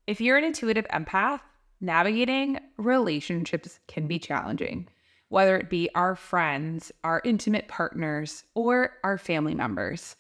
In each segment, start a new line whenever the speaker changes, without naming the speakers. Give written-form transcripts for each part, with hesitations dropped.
if you're an intuitive empath, navigating relationships can be challenging, whether it be our friends, our intimate partners, or our family members.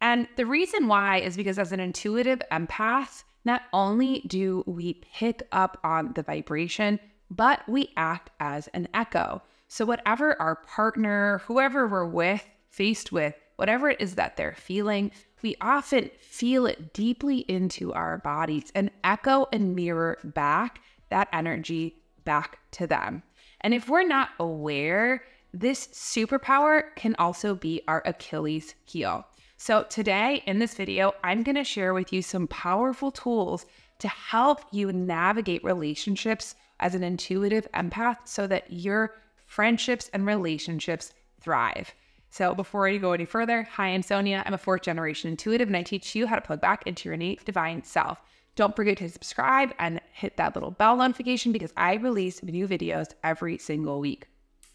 And the reason why is because as an intuitive empath, not only do we pick up on the vibration, but we act as an echo. So whatever our partner, whoever we're faced with, whatever it is that they're feeling, we often feel it deeply into our bodies and echo and mirror back that energy back to them. And if we're not aware, this superpower can also be our Achilles heel. So today in this video, I'm going to share with you some powerful tools to help you navigate relationships as an intuitive empath so that your friendships and relationships thrive. So before I go any further, hi, I'm Sonia. I'm a 4th generation intuitive, and I teach you how to plug back into your innate divine self. Don't forget to subscribe and hit that little bell notification because I release new videos every single week.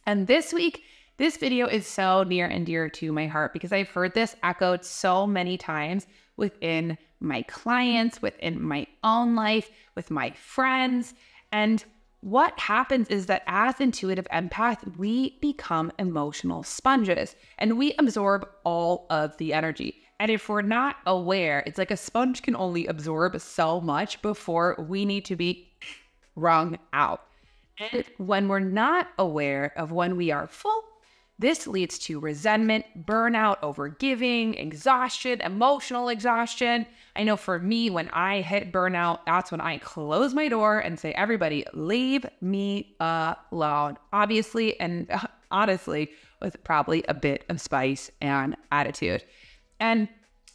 And this week, this video is so near and dear to my heart because I've heard this echoed so many times within my clients, within my own life, with my friends. And what happens is that as intuitive empath, we become emotional sponges and we absorb all of the energy. And if we're not aware, it's like a sponge can only absorb so much before we need to be wrung out. And when we're not aware of when we are full, this leads to resentment, burnout, overgiving, exhaustion, emotional exhaustion. I know for me, when I hit burnout, that's when I close my door and say, everybody, leave me alone. Obviously, and honestly, with probably a bit of spice and attitude. And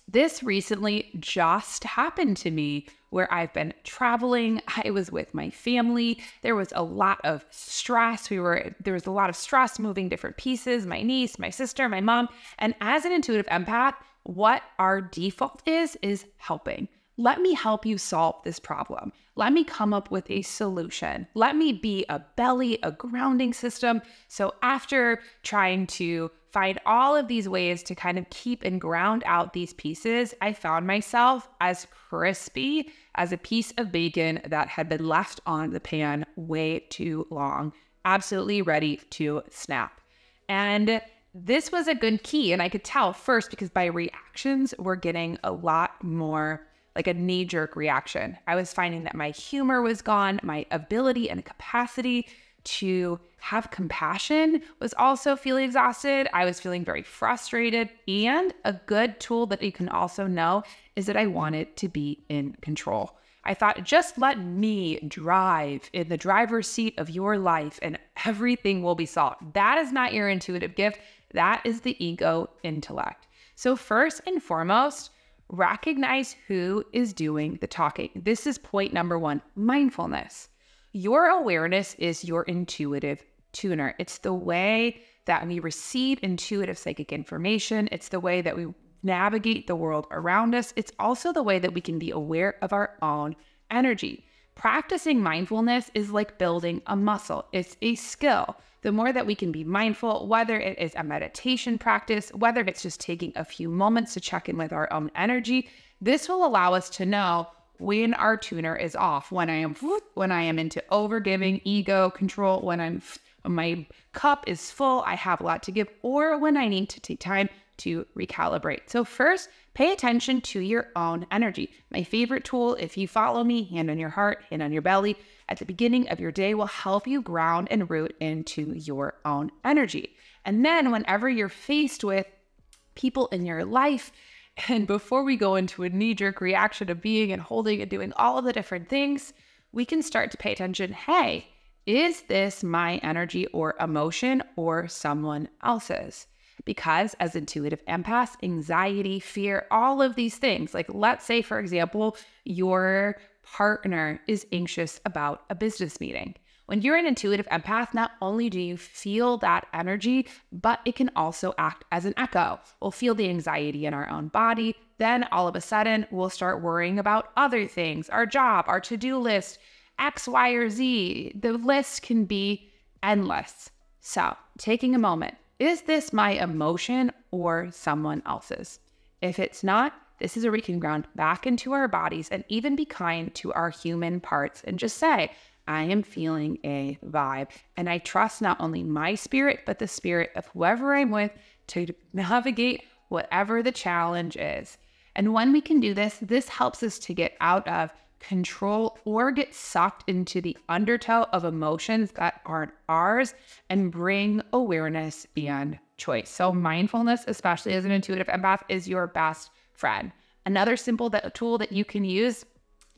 this recently just happened to me where I've been traveling. I was with my family. There was a lot of stress. There was a lot of stress moving different pieces, my niece, my sister, my mom. And as an intuitive empath, what our default is helping. Let me help you solve this problem. Let me come up with a solution. Let me be a belly, a grounding system. So after trying to find all of these ways to kind of keep and ground out these pieces, I found myself as crispy as a piece of bacon that had been left on the pan way too long, absolutely ready to snap. And this was a good key. And I could tell first because my reactions were getting a lot more like a knee-jerk reaction. I was finding that my humor was gone, my ability and capacity to have compassion was also feeling exhausted. I was feeling very frustrated. And a good tool that you can also know is that I wanted to be in control. I thought, just let me drive in the driver's seat of your life and everything will be solved. That is not your intuitive gift. That is the ego intellect. So first and foremost, recognize who is doing the talking. This is point number 1, mindfulness. Your awareness is your intuitive tuner. It's the way that we receive intuitive psychic information. It's the way that we navigate the world around us. It's also the way that we can be aware of our own energy. Practicing mindfulness is like building a muscle. It's a skill. The more that we can be mindful, whether it is a meditation practice, whether it's just taking a few moments to check in with our own energy, this will allow us to know when our tuner is off, when I am into overgiving, ego, control, when my cup is full, I have a lot to give, or when I need to take time to recalibrate. So first, pay attention to your own energy. My favorite tool, if you follow me, hand on your heart, hand on your belly, at the beginning of your day will help you ground and root into your own energy. And then whenever you're faced with people in your life, and before we go into a knee-jerk reaction of being and holding and doing all of the different things, we can start to pay attention. Hey, is this my energy or emotion or someone else's? Because as intuitive empaths, anxiety, fear, all of these things, like let's say, for example, your partner is anxious about a business meeting. When you're an intuitive empath, not only do you feel that energy, but it can also act as an echo. We'll feel the anxiety in our own body. Then all of a sudden, we'll start worrying about other things, our job, our to-do list, X, Y, or Z. The list can be endless. So taking a moment, is this my emotion or someone else's? If it's not, this is where we can ground back into our bodies and even be kind to our human parts and just say, I am feeling a vibe. And I trust not only my spirit, but the spirit of whoever I'm with to navigate whatever the challenge is. And when we can do this, this helps us to get out of control or get sucked into the undertow of emotions that aren't ours and bring awareness and choice. So mindfulness, especially as an intuitive empath, is your best friend. Another simple tool that you can use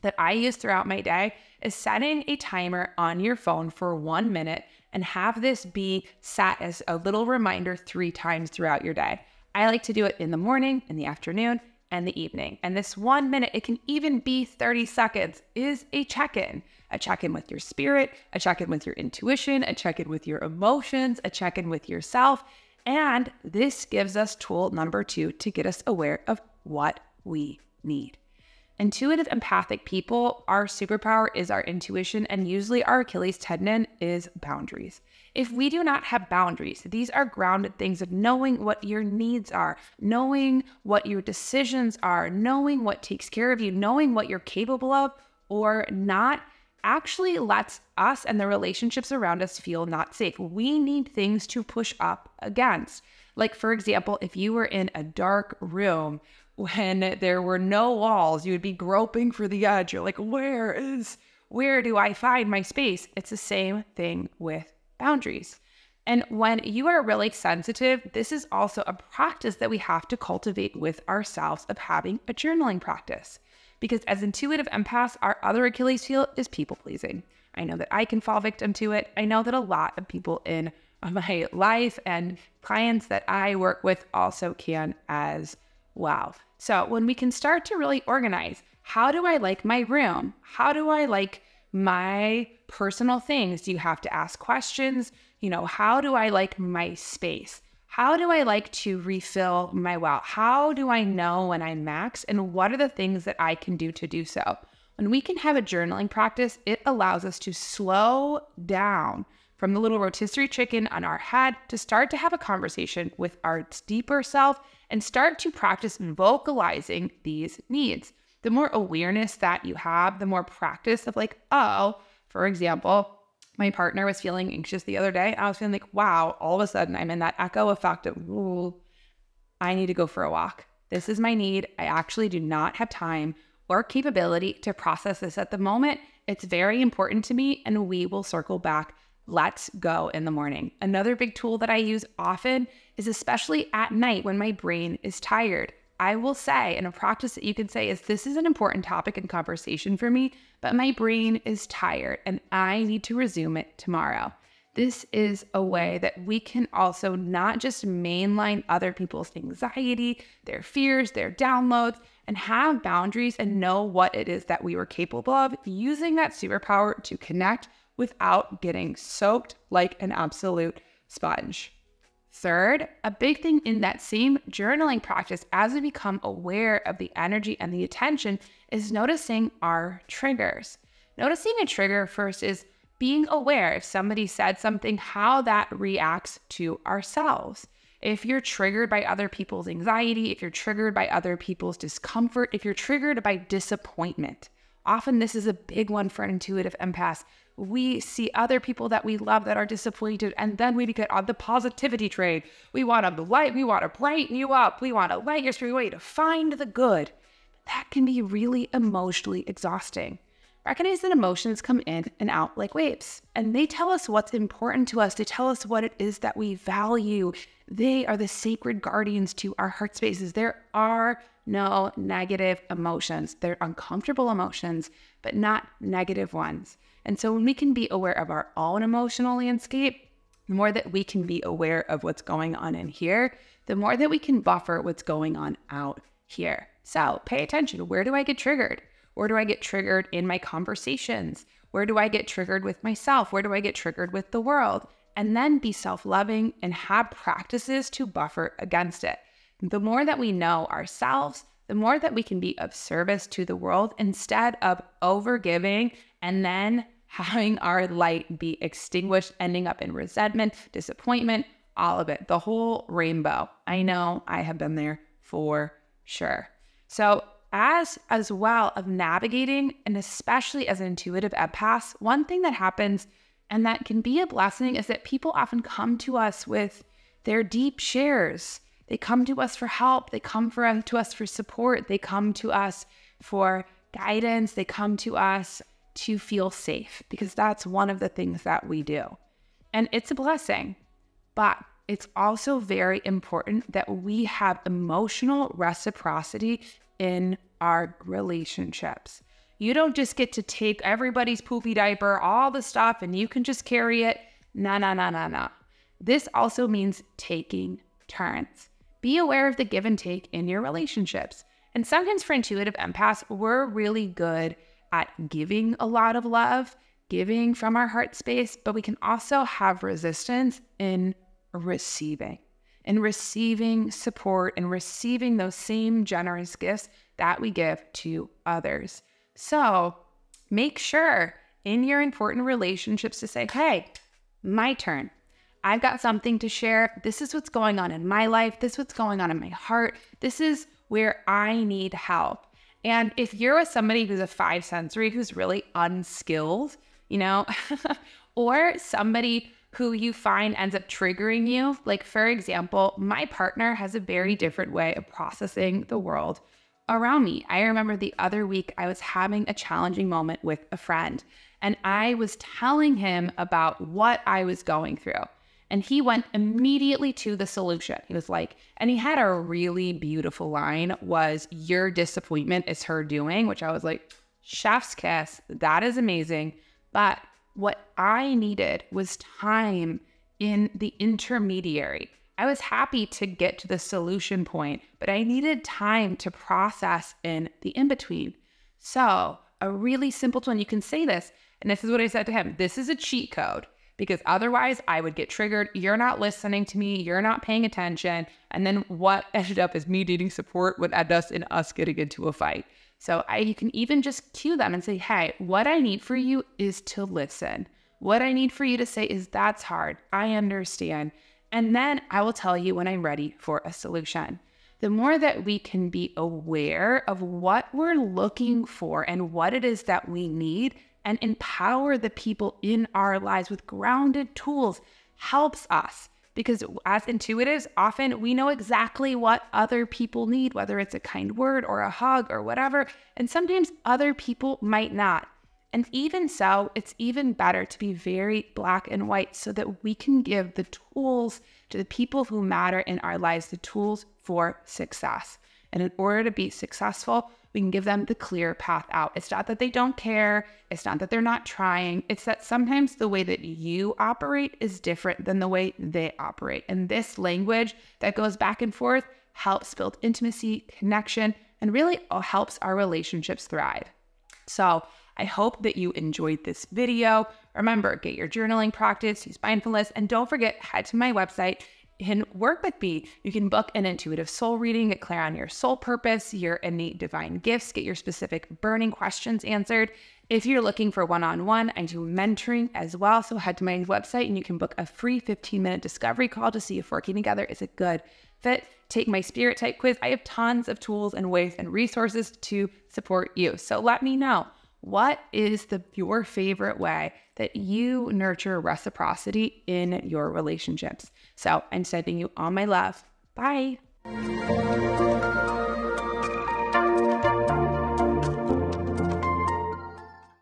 that I use throughout my day is setting a timer on your phone for 1 minute and have this be set as a little reminder 3 times throughout your day. I like to do it in the morning, in the afternoon, and the evening. And this 1 minute, it can even be 30 seconds, is a check-in with your spirit, a check-in with your intuition, a check-in with your emotions, a check-in with yourself. And this gives us tool number 2 to get us aware of what we need. Intuitive empathic people, our superpower is our intuition, and usually our Achilles tendon is boundaries. If we do not have boundaries, these are grounded things of knowing what your needs are, knowing what your decisions are, knowing what takes care of you, knowing what you're capable of or not, actually lets us and the relationships around us feel not safe. We need things to push up against. Like, for example, if you were in a dark room when there were no walls, you would be groping for the edge. You're like, where do I find my space? It's the same thing with boundaries. And when you are really sensitive, this is also a practice that we have to cultivate with ourselves of having a journaling practice. Because as intuitive empaths, our other Achilles heel is people pleasing. I know that I can fall victim to it. I know that a lot of people in my life and clients that I work with also can as well. So when we can start to really organize, how do I like my room? How do I like my personal things? Do you have to ask questions? How do I like my space? How do I like to refill my well? How do I know when I'm max? And what are the things that I can do to do so? When we can have a journaling practice, it allows us to slow down from the little rotisserie chicken on our head to start to have a conversation with our deeper self and start to practice vocalizing these needs. The more awareness that you have, the more practice of for example, my partner was feeling anxious the other day. I was feeling like, wow, all of a sudden I'm in that echo effect of, I need to go for a walk. This is my need. I actually do not have time or capability to process this at the moment. It's very important to me, and we will circle back. Let's go in the morning. Another big tool that I use often is especially at night when my brain is tired. I will say, and a practice that you can say is, this is an important topic and conversation for me, but my brain is tired and I need to resume it tomorrow. This is a way that we can also not just mainline other people's anxiety, their fears, their downloads, and have boundaries and know what it is that we were capable of, using that superpower to connect without getting soaked like an absolute sponge. Third, a big thing in that same journaling practice, as we become aware of the energy and the attention, is noticing our triggers. Noticing a trigger first is being aware if somebody said something, how that reacts to ourselves. If you're triggered by other people's anxiety, if you're triggered by other people's discomfort, if you're triggered by disappointment. Often this is a big one for intuitive empaths. We see other people that we love that are disappointed, and then we get on the positivity train. We want to brighten you up. We want to light your spirit. We want you to find the good. That can be really emotionally exhausting. Recognize that emotions come in and out like waves, and they tell us what's important to us. They tell us what it is that we value. They are the sacred guardians to our heart spaces. There are no negative emotions. They're uncomfortable emotions, but not negative ones. And so when we can be aware of our own emotional landscape, the more that we can be aware of what's going on in here, the more that we can buffer what's going on out here. So pay attention. Where do I get triggered? Where do I get triggered in my conversations? Where do I get triggered with myself? Where do I get triggered with the world? And then be self-loving and have practices to buffer against it. The more that we know ourselves, the more that we can be of service to the world instead of overgiving and then having our light be extinguished, ending up in resentment, disappointment, all of it, the whole rainbow. I know I have been there for sure. So as well of navigating, and especially as intuitive empaths, one thing that happens and that can be a blessing is that people often come to us with their deep shares. They come to us for help. They come to us for support. They come to us for guidance. They come to us to feel safe, because that's one of the things that we do. And it's a blessing, but it's also very important that we have emotional reciprocity in our relationships. You don't just get to take everybody's poopy diaper, all the stuff, and you can just carry it. No. This also means taking turns. Be aware of the give and take in your relationships. And sometimes for intuitive empaths, we're really good at giving a lot of love, giving from our heart space, but we can also have resistance in receiving support and receiving those same generous gifts that we give to others. So make sure in your important relationships to say, hey, my turn. I've got something to share. This is what's going on in my life. This is what's going on in my heart. This is where I need help. And if you're with somebody who's a 5 sensory, who's really unskilled, or somebody who you find ends up triggering you, like for example, my partner has a very different way of processing the world around me. I remember the other week I was having a challenging moment with a friend, and I was telling him about what I was going through. And he went immediately to the solution. He was like, and he had a really beautiful line, was, your disappointment is her doing, which I was like, chef's kiss, that is amazing. But what I needed was time in the intermediary. I was happy to get to the solution point, but I needed time to process in the in-between. So a really simple one, you can say this, and this is what I said to him, this is a cheat code, because otherwise I would get triggered. You're not listening to me. You're not paying attention. And then what ended up is me needing support would end us in us getting into a fight. So you can even just cue them and say, hey, what I need for you is to listen. What I need for you to say is, that's hard. I understand. And then I will tell you when I'm ready for a solution. The more that we can be aware of what we're looking for and what it is that we need, and empower the people in our lives with grounded tools, helps us. Because as intuitives, often we know exactly what other people need, whether it's a kind word or a hug or whatever. And sometimes other people might not. And even so, it's even better to be very black and white so that we can give the tools to the people who matter in our lives, the tools for success. And in order to be successful, we can give them the clear path out. It's not that they don't care. It's not that they're not trying. It's that sometimes the way that you operate is different than the way they operate. And this language that goes back and forth helps build intimacy, connection, and really helps our relationships thrive. So I hope that you enjoyed this video. Remember, get your journaling practice, use mindfulness, and don't forget, head to my website and work with me. You can book an intuitive soul reading, get clear on your soul purpose, your innate divine gifts, get your specific burning questions answered. If you're looking for one-on-one, I do mentoring as well. So head to my website and you can book a free 15-minute discovery call to see if working together is a good fit. Take my spirit type quiz. I have tons of tools and ways and resources to support you. So let me know, what is your favorite way that you nurture reciprocity in your relationships? So I'm sending you all my love. Bye.